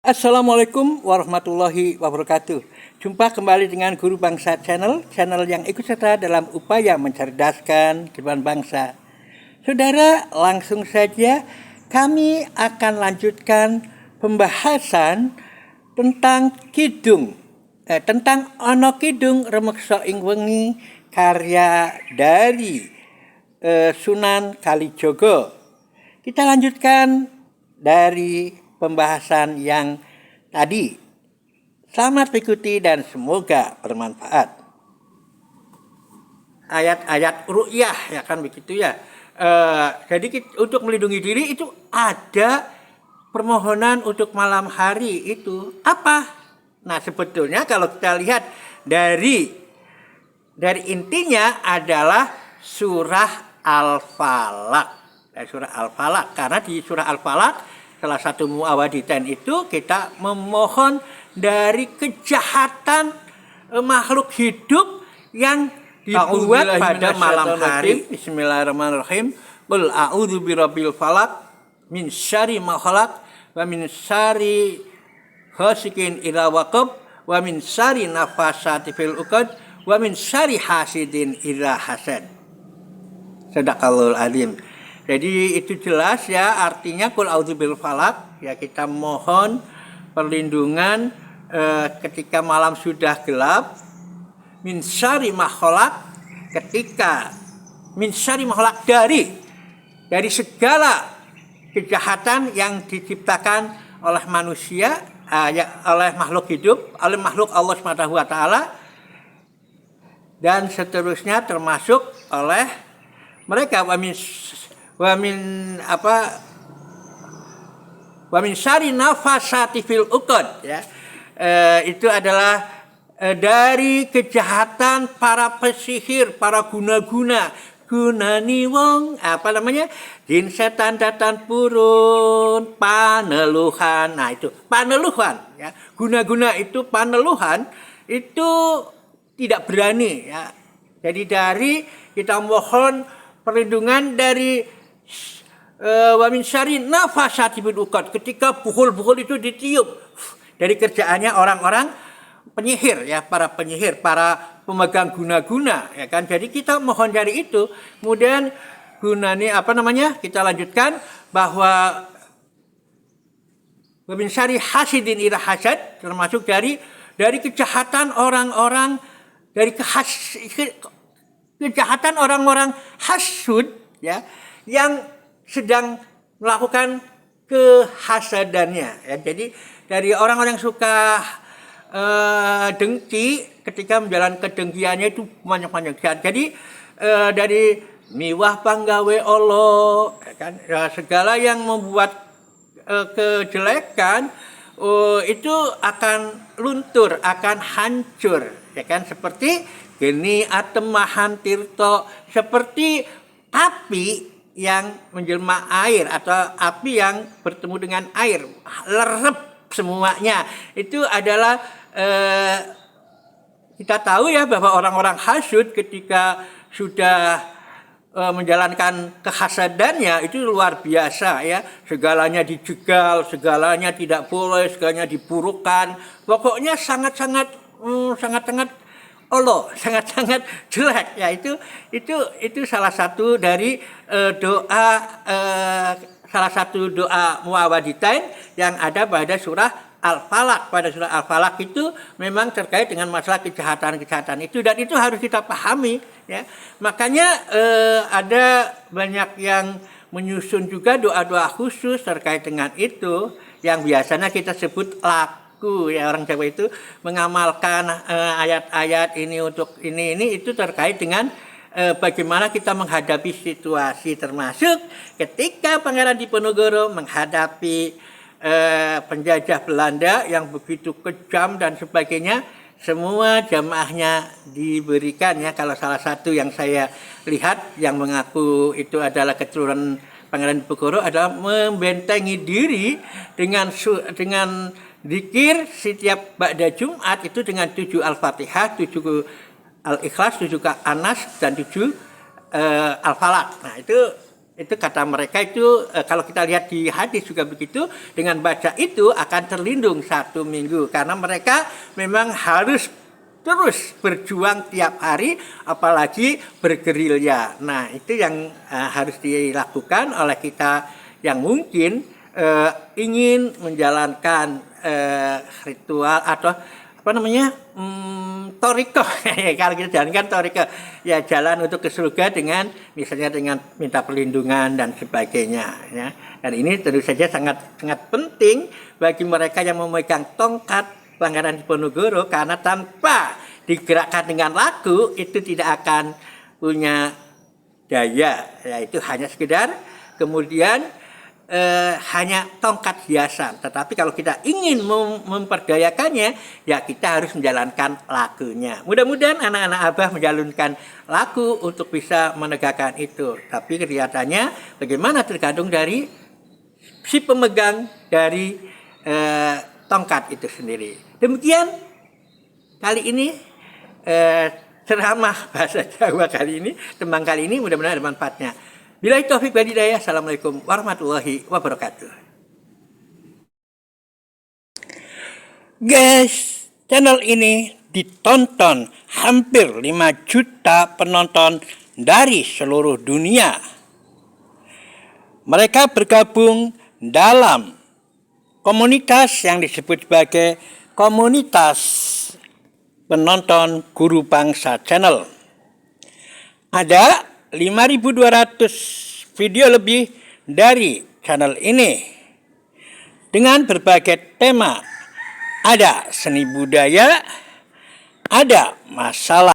Assalamualaikum warahmatullahi wabarakatuh. Jumpa kembali dengan Guru Bangsa Channel yang ikut serta dalam upaya mencerdaskan kehidupan bangsa. Saudara, langsung saja kami akan lanjutkan pembahasan tentang kidung. Tentang Ana Kidung Remeksa ing Wengi, karya dari Sunan Kalijaga. Kita lanjutkan dari pembahasan yang tadi. Selamat mengikuti dan semoga bermanfaat. Ayat-ayat ru'yah, ya kan begitu ya. Jadi untuk melindungi diri itu ada permohonan untuk malam hari itu apa? Nah, sebetulnya kalau kita lihat dari intinya adalah surah Al-Falaq. Surah Al-Falaq, karena di surah Al-Falaq salah satu muawwidhatain itu kita memohon dari kejahatan makhluk hidup yang dibuat pada malam hari. Bismillahirrahmanirrahim. Qul a'udzu birabbil falaq min syarri ma khalaq wa min syarri ghasikin idza waqab wa min syarri nafasati fil 'uqad wa min syarri hasidin idza hasad. Sadaqallahul azim. Jadi itu jelas ya, artinya qul a'udzu birabbil falaq, ya kita mohon perlindungan ketika malam sudah gelap, min syarri ma khalaq, ketika min syarri ma khalaq, dari segala kejahatan yang diciptakan oleh manusia, oleh makhluk hidup, oleh makhluk Allah Subhanahu wa taala, dan seterusnya termasuk oleh mereka. Wa min syarri nafasati fil 'uqad, ya. Itu adalah dari kejahatan para pesihir, para guna-guna, gunani wong, jin, setan, datan, purun, paneluhan. Nah, itu paneluhan, ya. Guna-guna itu paneluhan itu tidak berani, ya. Jadi kita mohon perlindungan dari wa min syarri nafasati fil 'uqad, ketika buhul-buhul itu ditiup, dari kerjaannya orang-orang penyihir, ya, para penyihir, para pemegang guna-guna, ya kan. Jadi kita mohon dari itu. Kemudian gunani kita lanjutkan bahwa wa min syarri hasidin idza hasad, termasuk dari kejahatan orang-orang, dari kejahatan orang-orang hasud, ya, yang sedang melakukan kehasadannya, ya. Jadi dari orang-orang yang suka dengki, ketika menjalankan kedengkiannya itu banyak-banyak. Jadi dari miwah panggawe Allah, ya kan, ya, segala yang membuat kejelekan itu akan luntur, akan hancur, ya kan, seperti geni atemahan tirto, seperti api yang menjelma air atau api yang bertemu dengan air, lerep semuanya. Itu adalah kita tahu ya, bahwa orang-orang hasud ketika sudah menjalankan kehasadannya itu luar biasa, ya. Segalanya dijegal, segalanya tidak boleh, segalanya diburukkan. Pokoknya sangat-sangat Allah, sangat-sangat jelek, ya. Itu salah satu dari salah satu doa muawwidhatain yang ada pada surah Al-Falaq. Pada surah Al-Falaq itu memang terkait dengan masalah kejahatan-kejahatan itu, dan itu harus kita pahami, ya. Makanya ada banyak yang menyusun juga doa-doa khusus terkait dengan itu, yang biasanya kita sebut laku, ya. Orang Jawa itu mengamalkan ayat-ayat ini untuk ini itu terkait dengan bagaimana kita menghadapi situasi, termasuk ketika Pangeran Diponegoro menghadapi penjajah Belanda yang begitu kejam dan sebagainya. Semua jamaahnya diberikan, ya. Kalau salah satu yang saya lihat yang mengaku itu adalah keturunan Pangeran Diponegoro adalah membentengi diri dengan zikir setiap ba'da Jumat itu dengan 7 Al-Fatihah, 7 Al-Ikhlas, 7 Anas, dan 7 Al-Falaq. Nah, itu Itu kata mereka itu, kalau kita lihat di hadis juga begitu, dengan baca itu akan terlindung 1 minggu. Karena mereka memang harus terus berjuang tiap hari, apalagi bergerilya. Nah, itu yang harus dilakukan oleh kita yang mungkin ingin menjalankan ritual atau apa namanya, toriko. Kalau kita jalankan toriko, ya jalan untuk ke surga dengan misalnya dengan minta perlindungan dan sebagainya, ya. Dan ini tentu saja sangat sangat penting bagi mereka yang memegang tongkat Pangeran Diponegoro, karena tanpa digerakkan dengan lagu itu tidak akan punya daya, yaitu hanya sekedar kemudian hanya tongkat hiasan. Tetapi kalau kita ingin memperdayakannya, ya kita harus menjalankan lagunya. Mudah-mudahan anak-anak Abah menjalankan lagu untuk bisa menegakkan itu. Tapi kelihatannya bagaimana tergantung dari si pemegang dari tongkat itu sendiri. Demikian kali ini ceramah bahasa Jawa kali ini, tembang kali ini, mudah-mudahan ada manfaatnya. Billahi taufiq wal hidayah. Assalamualaikum warahmatullahi wabarakatuh. Guys, channel ini ditonton hampir 5 juta penonton dari seluruh dunia. Mereka bergabung dalam komunitas yang disebut sebagai komunitas penonton Guru Bangsa Channel. Ada 5.200 video lebih dari channel ini dengan berbagai tema. Ada seni budaya, ada masalah